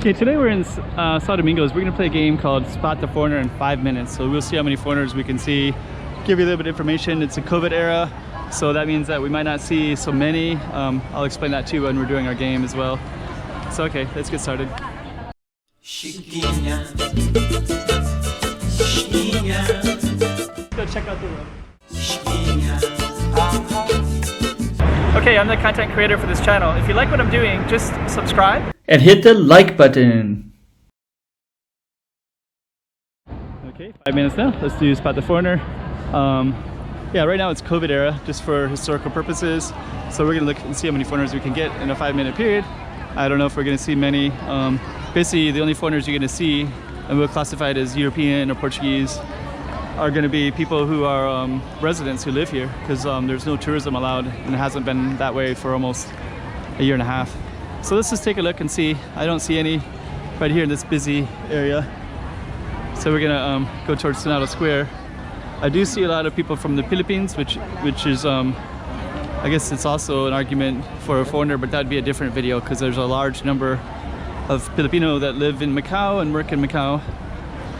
Okay, today we're in Sao Domingos. We're going to play a game called Spot the Foreigner in 5 minutes. So we'll see how many foreigners we can see, give you a little bit of information. It's a COVID era, so that means that we might not see so many. I'll explain that too when we're doing our game as well. So okay, let's get started. Chiquinha, chiquinha. Go check out the room. Okay, I'm the content creator for this channel. If you like what I'm doing, just subscribe and hit the like button. Okay, 5 minutes now. Let's do Spot the Foreigner. Yeah, right now it's COVID era, just for historical purposes. So we're gonna look and see how many foreigners we can get in a 5-minute period. I don't know if we're gonna see many. Basically, the only foreigners you're gonna see, and we'll classify it as European or Portuguese, are going to be people who are residents who live here, because there's no tourism allowed, and it hasn't been that way for almost a year and a half. So let's just take a look and see. I don't see any right here in this busy area. So we're gonna go towards Senado Square. I do see a lot of people from the Philippines, which is I guess it's also an argument for a foreigner, but that'd be a different video because there's a large number of Filipino that live in Macau and work in Macau.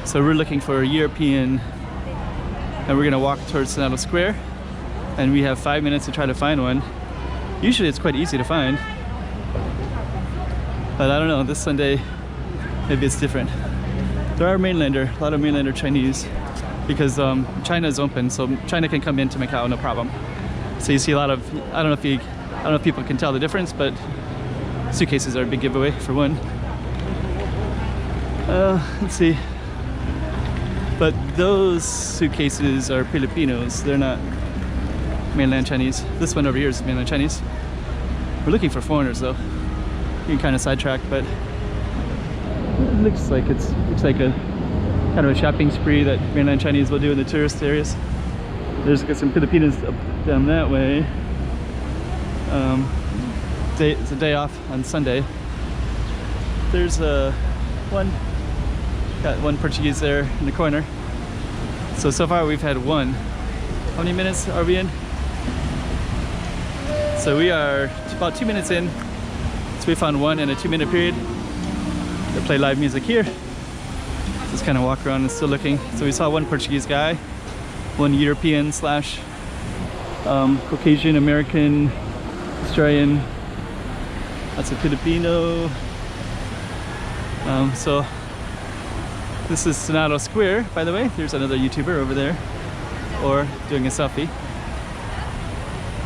So we're looking for a European, and we're gonna walk towards Senado Square, and we have 5 minutes to try to find one. Usually it's quite easy to find, but I don't know, this Sunday maybe it's different. There are a lot of mainlander Chinese, because China is open, so China can come into Macau no problem. So you see a lot of, I don't know if people can tell the difference, but suitcases are a big giveaway for one. Let's see. But those suitcases are Filipinos, they're not mainland Chinese. This one over here is mainland Chinese. We're looking for foreigners though. You can kind of sidetrack, but it looks like a kind of a shopping spree that mainland Chinese will do in the tourist areas. There's some Filipinos up down that way. It's a day off on Sunday. There's got one Portuguese there in the corner. So far we've had one. How many minutes are we in? So we are about 2 minutes in. So we found one in a 2-minute period. They play live music here. Just kind of walk around and still looking. So we saw one Portuguese guy, one European slash Caucasian, American, Australian. That's a Filipino. So this is Senado Square, by the way. There's another YouTuber over there, or doing a selfie.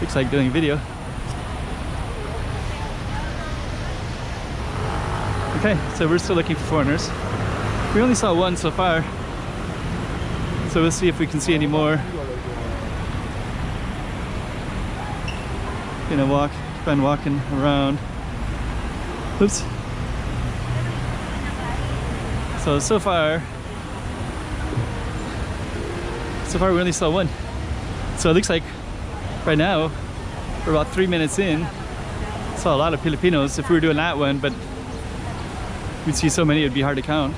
Looks like doing a video. Okay, so we're still looking for foreigners. We only saw one so far, so we'll see if we can see any more. Gonna keep on walking around. Oops. So far we only saw one. So it looks like right now we're about 3 minutes in. Saw a lot of Filipinos if we were doing that one, but we'd see so many it'd be hard to count.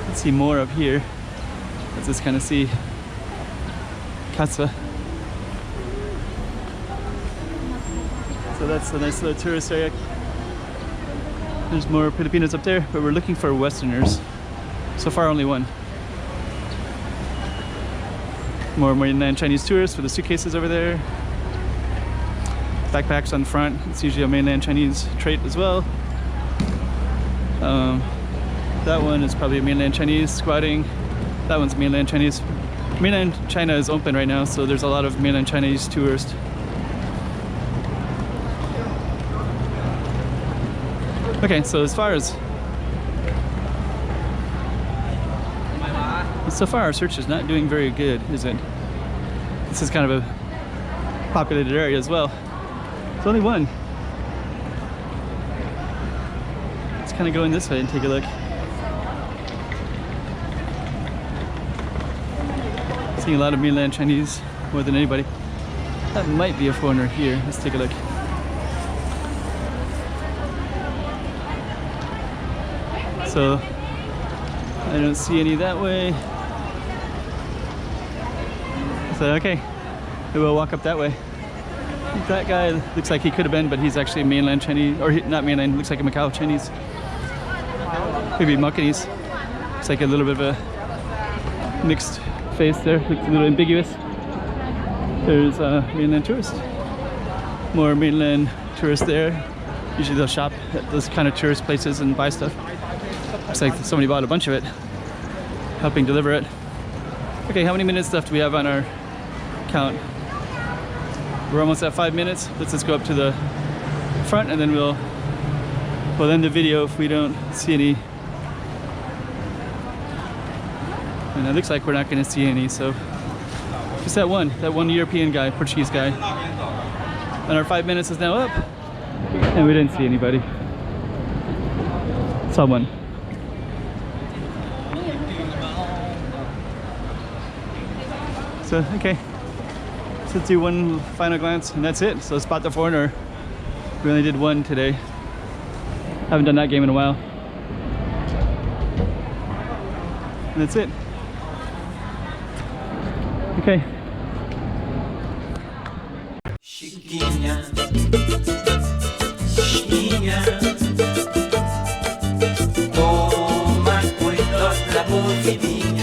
Let's see more up here. Let's just kind of see Casa. So that's a nice little tourist area. There's more Filipinos up there, but we're looking for Westerners. So far, only one. More mainland Chinese tourists with the suitcases over there. Backpacks on the front. It's usually a mainland Chinese trait as well. That one is probably a mainland Chinese squatting. That one's mainland Chinese. Mainland China is open right now, so there's a lot of mainland Chinese tourists. Okay, so so far our search is not doing very good, is it? This is kind of a populated area as well. It's only one. Let's kind of go in this way and take a look. Seeing a lot of mainland Chinese more than anybody. That might be a foreigner here. Let's take a look. So I don't see any that way. So okay, we will walk up that way. That guy looks like he could have been, but he's actually mainland Chinese, or not mainland, looks like a Macau Chinese. Maybe Macanese. It's like a little bit of a mixed face there, looks a little ambiguous. There's a mainland tourist. More mainland tourists there. Usually they'll shop at those kind of tourist places and buy stuff. Looks like somebody bought a bunch of it, helping deliver it. Okay, how many minutes left do we have on our count? We're almost at 5 minutes. Let's just go up to the front and then we'll end the video if we don't see any. And it looks like we're not going to see any, so just that one European guy, Portuguese guy. And our 5 minutes is now up, and we didn't see anybody. Saw one. So, okay. So let's do one final glance, and that's it. So spot the foreigner. We only did one today. Haven't done that game in a while. And that's it. Okay. Chiquinha, chiquinha, toma cuidado da movidinha.